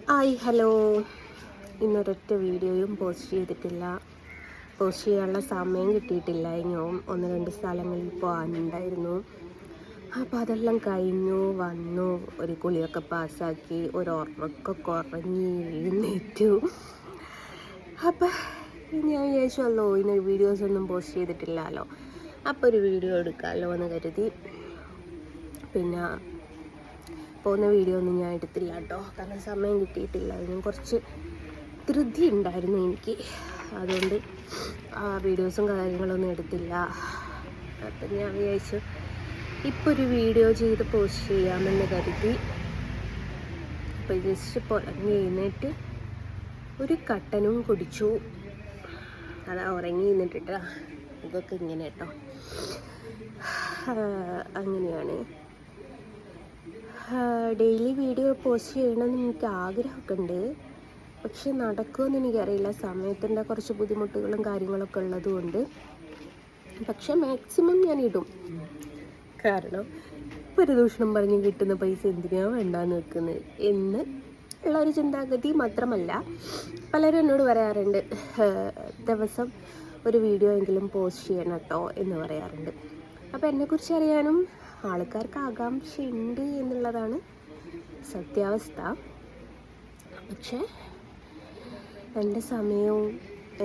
Hi hello. ഇന്നൊരൊറ്റ വീഡിയോയും post ചെയ്തിട്ടില്ല. Post ചെയ്യാനുള്ള സമയം കിട്ടിയിട്ടില്ല. ഇനിയും 1-2 സ്ഥലങ്ങളിൽ പോകാനുണ്ടായിരുന്നു. അപ്പോൾ അതെല്ലാം കഴിഞ്ഞു വന്നു, ഒരു കുളിയൊക്കെ പാസ്സാക്കി, ഒരു ഉറക്കമൊക്കെ ഉറങ്ങി എഴുന്നേറ്റു. അപ്പം ഞാൻ വിചാരിച്ചല്ലോ ഇന്ന് വീഡിയോസൊന്നും പോസ്റ്റ് ചെയ്തിട്ടില്ലല്ലോ, അപ്പോൾ ഒരു വീഡിയോ എടുക്കാമല്ലോ എന്ന് കരുതി. പിന്നെ പോകുന്ന വീഡിയോ ഒന്നും ഞാൻ എടുത്തില്ല കേട്ടോ, കാരണം സമയം കിട്ടിയിട്ടില്ല. അതിനും കുറച്ച് ധൃതി ഉണ്ടായിരുന്നു എനിക്ക്, അതുകൊണ്ട് ആ വീഡിയോസും കാര്യങ്ങളൊന്നും എടുത്തില്ല. അപ്പം ഞാൻ വിചാരിച്ചു ഇപ്പോൾ ഒരു വീഡിയോ ചെയ്ത് പോസ്റ്റ് ചെയ്യാമെന്ന് കരുതി. അപ്പോൾ ജസ്റ്റ് പുറങ്ങി എഴുന്നേറ്റ് ഒരു കട്ടനും കുടിച്ചു. അതാ ഉറങ്ങി നിന്നിട്ടിട്ടാ ഇതൊക്കെ ഇങ്ങനെ കേട്ടോ. അങ്ങനെയാണ്. ഡെയിലി വീഡിയോ പോസ്റ്റ് ചെയ്യണമെന്ന് എനിക്ക് ആഗ്രഹമൊക്കെ ഉണ്ട്, പക്ഷെ നടക്കുമെന്ന് എനിക്കറിയില്ല. സമയത്തിൻ്റെ കുറച്ച് ബുദ്ധിമുട്ടുകളും കാര്യങ്ങളൊക്കെ ഉള്ളതുകൊണ്ട്. പക്ഷെ മാക്സിമം ഞാൻ ഇടും, കാരണം ഒരു ദൂഷണം പറഞ്ഞ് കിട്ടുന്ന പൈസ എന്തിനാണ് വേണ്ടാന്ന് വെക്കുന്നത് എന്ന് ഉള്ളൊരു ചിന്താഗതി മാത്രമല്ല, പലരും എന്നോട് പറയാറുണ്ട് ദിവസം ഒരു വീഡിയോ എങ്കിലും പോസ്റ്റ് ചെയ്യണം കേട്ടോ എന്ന് പറയാറുണ്ട്. അപ്പോൾ എന്നെക്കുറിച്ച് അറിയാനും ആൾക്കാർക്ക് ആകാംക്ഷയുണ്ട് എന്നുള്ളതാണ് സത്യാവസ്ഥ. പക്ഷേ എൻ്റെ സമയവും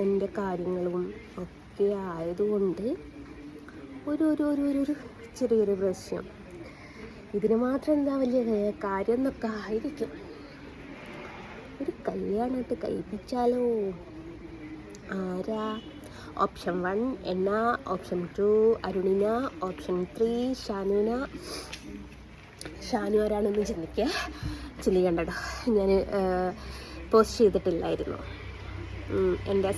എൻ്റെ കാര്യങ്ങളും ഒക്കെ ആയതുകൊണ്ട് ഒരു ചെറിയൊരു പ്രശ്നം. ഇതിന് മാത്രം എന്താ വലിയ കാര്യം എന്നൊക്കെ ആയിരിക്കും. ഒരു കല്യാണമായിട്ട് കഴിപ്പിച്ചാലോ? ആരാ? ഓപ്ഷൻ 1 എന്ന, ഓപ്ഷൻ 2 അരുണിന, ഓപ്ഷൻ 3 ഷാനുന. ഷാനു ആരാണെന്ന് ചിന്തിക്കണ്ടോ. ഞാൻ പോസ്റ്റ് ചെയ്തിട്ടില്ലായിരുന്നു എൻ്റെ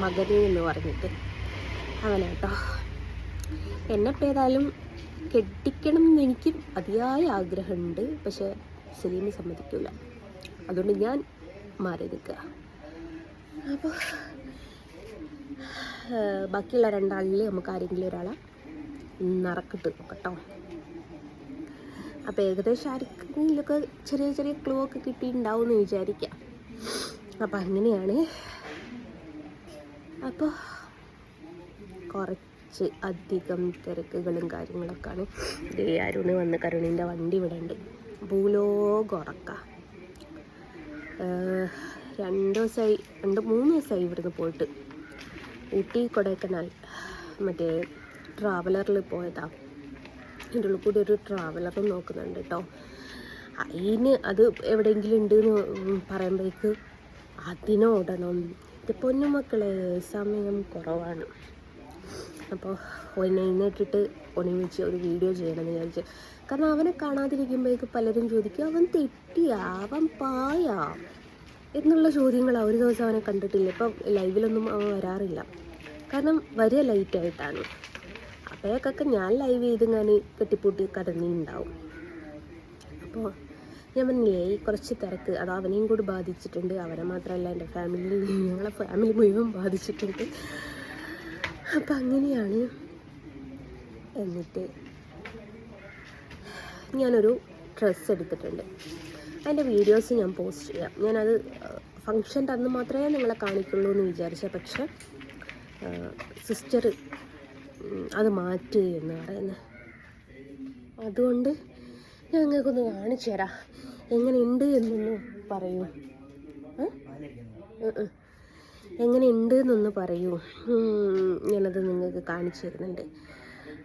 മകന് എന്ന് പറഞ്ഞിട്ട്, അവനാട്ടോ. എന്നെപ്പോൾ ഏതായാലും കെട്ടിക്കണം എന്ന് എനിക്ക് അതിയായ ആഗ്രഹമുണ്ട്, പക്ഷേ സലീം സമ്മതിക്കില്ല. അതുകൊണ്ട് ഞാൻ മാറി നിൽക്കുക. അപ്പോൾ ബാക്കിയുള്ള 2 ആളിൽ നമുക്ക് ആരെങ്കിലും ഒരാളെ നറക്കിട്ട് നോക്കട്ടോ. അപ്പോൾ ഏകദേശം ആർക്കെങ്കിലൊക്കെ ചെറിയ ക്ലൂ ഒക്കെ കിട്ടിയിട്ടുണ്ടാവും എന്ന് വിചാരിക്കാം. അപ്പം അങ്ങനെയാണ്. അപ്പോൾ കുറച്ച് അധികം തിരക്കുകളും കാര്യങ്ങളൊക്കെയാണ്. അരുണ് വന്ന് കരുണിൻ്റെ വണ്ടി ഇവിടെ ഉണ്ട്. ഭൂലോകം ഉറക്കാം. 2-3 ദിവസമായി ഇവിടുന്ന് പോയിട്ട്. ഊട്ടി കൊടൈക്കനാൽ മറ്റേ ട്രാവലറിൽ പോയതാ. എൻ്റെ ഉള്ളിൽ കൂടി ഒരു ട്രാവലറും നോക്കുന്നുണ്ട് കേട്ടോ. അതിന് അത് എവിടെയെങ്കിലും ഉണ്ടെന്ന് പറയുമ്പോഴേക്ക് അതിനോടണം. ഇത് പൊന്നുമക്കളെ സമയം കുറവാണ്. അപ്പോൾ എഴുന്നേറ്റിട്ട് ഒരുമിച്ച് ഒരു വീഡിയോ ചെയ്യണമെന്ന് വിചാരിച്ചു. കാരണം അവനെ കാണാതിരിക്കുമ്പോഴേക്ക് പലരും ചോദിക്കും, അവൻ തെറ്റിയാ, അവൻ പായാ എന്നുള്ള ചോദ്യങ്ങളാണ്. ഒരു ദിവസം അവനെ കണ്ടിട്ടില്ല. ഇപ്പം ലൈവിലൊന്നും അവൻ വരാറില്ല, കാരണം വരിക ലൈറ്റായിട്ടാണ്. അപ്പോഴേക്കൊക്കെ ഞാൻ ലൈവ് ചെയ്ത് ഞാൻ കെട്ടിപ്പൂട്ടി കടന്നിട്ടുണ്ടാവും. അപ്പോൾ ഞാൻ പറഞ്ഞില്ലേ, ഈ കുറച്ച് തിരക്ക് അത് അവനെയും കൂടി ബാധിച്ചിട്ടുണ്ട്. അവനെ മാത്രമല്ല, എൻ്റെ ഞങ്ങളെ ഫാമിലി മുഴുവൻ ബാധിച്ചിട്ടുണ്ട്. അപ്പം അങ്ങനെയാണ്. എന്നിട്ട് ഞാനൊരു ഡ്രസ്സ് എടുത്തിട്ടുണ്ട്. അതിൻ്റെ വീഡിയോസ് ഞാൻ പോസ്റ്റ് ചെയ്യാം. ഞാനത് ഫങ്ഷൻ്റെ അന്ന് മാത്രമേ നിങ്ങളെ കാണിക്കുള്ളൂ എന്ന് വിചാരിച്ച, പക്ഷെ സിസ്റ്റർ അത് മാറ്റി എന്ന് പറയുന്നത്. അതുകൊണ്ട് ഞാൻ നിങ്ങൾക്കൊന്ന് കാണിച്ചു തരാം. എങ്ങനെയുണ്ട് എന്നൊന്ന് പറയൂ. എങ്ങനെയുണ്ട് എന്നൊന്ന് പറയൂ. ഞാനത് നിങ്ങൾക്ക് കാണിച്ചു തരുന്നുണ്ട്.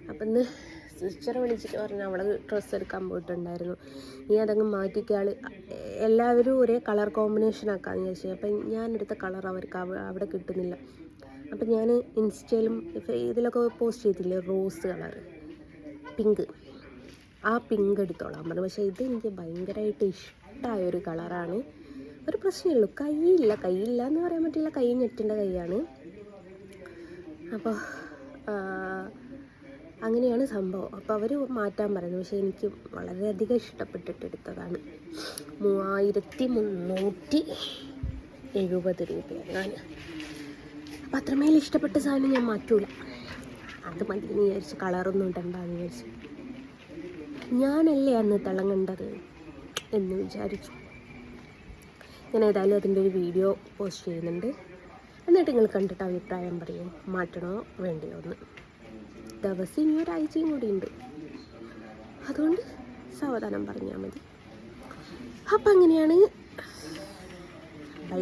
അപ്പം ഇന്ന് സിസ്റ്ററെ വിളിച്ചിട്ട് പറഞ്ഞു അവൾ ഡ്രസ്സ് എടുക്കാൻ പോയിട്ടുണ്ടായിരുന്നു, നീ അതങ്ങ് മാറ്റിക്കാൾ, എല്ലാവരും ഒരേ കളർ കോമ്പിനേഷൻ ആക്കാമെന്ന് വിചാരിച്ചു. അപ്പം ഞാനെടുത്ത കളർ അവർക്ക് അവിടെ കിട്ടുന്നില്ല. അപ്പം ഞാൻ ഇൻസ്റ്റയിലും ഇതിലൊക്കെ പോസ്റ്റ് ചെയ്തില്ലേ, റോസ് കളർ, പിങ്ക്, ആ പിങ്ക് എടുത്തോളാൻ പറഞ്ഞു. പക്ഷേ ഇത് എനിക്ക് ഭയങ്കരമായിട്ട് ഇഷ്ടമായൊരു കളറാണ്. ഒരു പ്രശ്നമുള്ളൂ, കൈയില്ല എന്ന് പറയാൻ പറ്റില്ല, കൈ ഞെട്ടേണ്ട കൈയാണ്. അപ്പോൾ അങ്ങനെയാണ് സംഭവം. അപ്പോൾ അവർ മാറ്റാൻ പറയുന്നത്. പക്ഷേ എനിക്ക് വളരെയധികം ഇഷ്ടപ്പെട്ടിട്ടെടുത്തതാണ്. 3370 രൂപയാണ്. അപ്പം അത്രമേൽ ഇഷ്ടപ്പെട്ട സാധനം ഞാൻ മാറ്റൂല. അത് മതി എന്ന് വിചാരിച്ചു, കളറൊന്നും ഇടണ്ടെന്ന് വിചാരിച്ചു. ഞാനല്ലേ അന്ന് തിളങ്ങേണ്ടത് എന്ന് വിചാരിച്ചു. ഞാൻ ഏതായാലും അതിൻ്റെ ഒരു വീഡിയോ പോസ്റ്റ് ചെയ്യുന്നുണ്ട്. എന്നിട്ട് നിങ്ങൾ കണ്ടിട്ട് അഭിപ്രായം പറയും, മാറ്റണോ വേണ്ടിയോ എന്ന്. ദിവസം ഇനി ഒരാഴ്ചയും കൂടി ഉണ്ട്, അതുകൊണ്ട് സാവധാനം പറഞ്ഞാൽ മതി. അപ്പം അങ്ങനെയാണ്. ബൈ.